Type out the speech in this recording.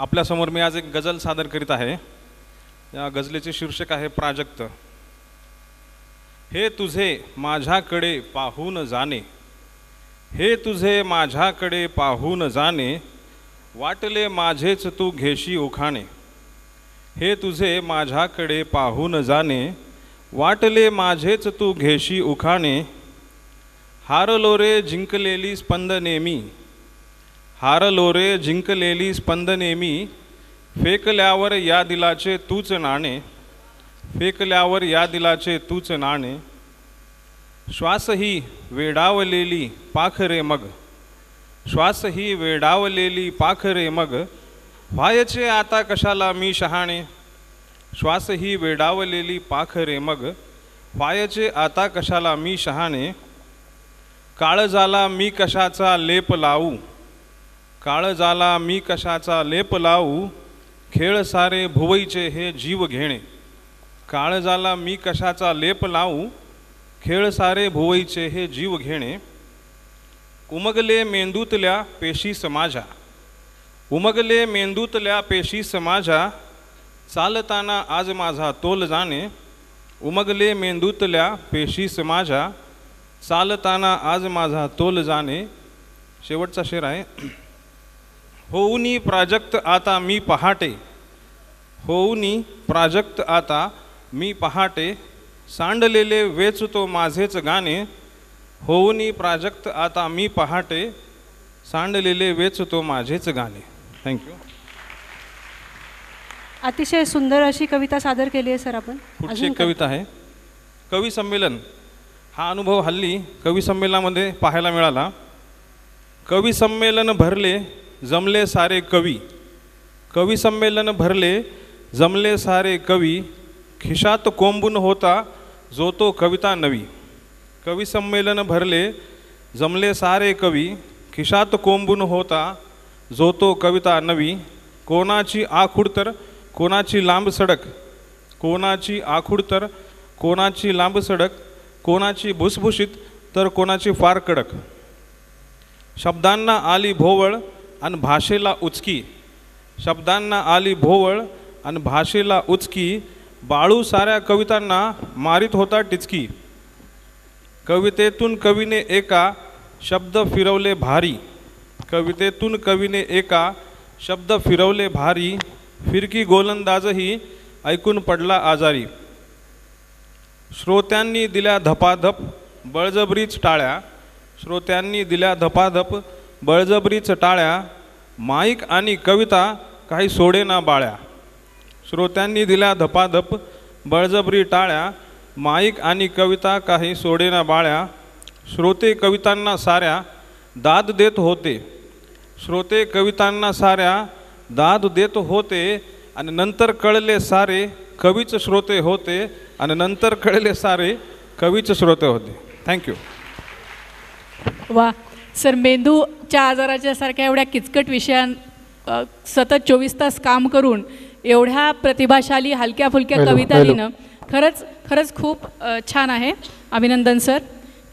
आपल्यासमोर मी आज एक गझल सादर करीत आहे। या गझलेचे शीर्षक आहे प्राजक्त। हे तुझे माझ्याकडे पाहून जाणे, हे तुझे माझ्याकडे पाहून जाणे, वाटले माझेच तू घेशी उखाणे। हे तुझे माझ्याकडे पाहून जाणे, वाटले माझेच तू घेशी उखाणे। हारलो रे जिंकलेली स्पंदने मी, हारलो रे जिंकलेली स्पंदने मी, फेकल्यावर या दिलाचे तूच नाणे, फेकल्यावर या दिलाचे तूच नाणे। श्वास ही वेडावलेली पाखरे मग, श्वास ही वेडावलेली पाखरे मग, व्हायचे आता कशाला मी शहाणे। श्वास ही वेडावलेली पाखरे मग, व्हायचे आता कशाला मी शहाणे। काळजाला मी कशाचा लेप लावू, काळजाला मी कशाचा लेप लावू, खेळ सारे भुवईचे हे जीव घेणे। काळजाला मी कशाचा लेप लावू, खेळ सारे भुवईचे हे जीव घेणे। उमगले मेंदूतल्या पेशी समाजा, उमगले मेंदूतल्या पेशी समाजा, चालताना आज माझा तोल जाणे। उमगले मेंदूतल्या पेशी समाजा, चालताना आज माझा तोल जाणे। शेवटचा शेर आहे। होऊनी प्राजक्त आता मी पहाटे, होऊनी प्राजक्त आता मी पहाटे, सांडलेले वेचतो माझेच गाणे। होऊनी प्राजक्त आता मी पहाटे, सांडलेले वेचतो माझेच गाणे। थँक्यू। अतिशय सुंदर अशी कविता सादर केली आहे सर आपण। पुढची एक कविता आहे कवी संमेलन। हा अनुभव हल्ली कवी संमेलनामध्ये पाहायला मिळाला। कवी संमेलन भरले जमले सारे कवी, कवी संमेलन भरले जमले सारे कवी, खिशात कोंबून होता जो तो कविता नवी। कवी संमेलन भरले जमले सारे कवी, खिशात कोंबून होता जो तो कविता नवी। कोणाची आखुड तर कोणाची लांब सडक, कोणाची आखुड तर कोणाची लांब सडक, कोणाची भुसभुशीत तर कोणाची फार कडक। शब्दांना आली भोवळ आणि भाषेला उचकी, शब्दांना आली भोवळ आणि भाषेला उचकी, बाळू साऱ्या कवितांना मारित होता टिचकी। कवितेतून कवीने एका शब्द फिरवले भारी, कवितेतून कवीने एका शब्द फिरवले भारी, फिरकी गोलंदाजही ऐकून पडला आजारी। श्रोत्यांनी दिल्या धपाधप बळजबरीच टाळ्या, श्रोत्यांनी दिल्या धपाधप बळजबरीच टाळ्या, माईक आणि कविता काही सोडेना बाळ्या। श्रोत्यांनी दिल्या धपाधप बळजबरी टाळ्या, माईक आणि कविता काही सोडेना बाळ्या। श्रोते कवितांना साऱ्या दाद देत होते, श्रोते कवितांना साऱ्या दाद देत होते, आणि नंतर कळले सारे कवीच श्रोते होते, आणि नंतर कळले सारे कवीच श्रोते होते। थँक्यू। वा सर, मेंदूच्या आजाराच्या सारख्या एवढ्या किचकट विषयां सतत 24 तास काम करून एवढ्या प्रतिभाशाली हलक्या फुलक्या कविता लिहिणं खरंच खूप छान आहे। अभिनंदन सर।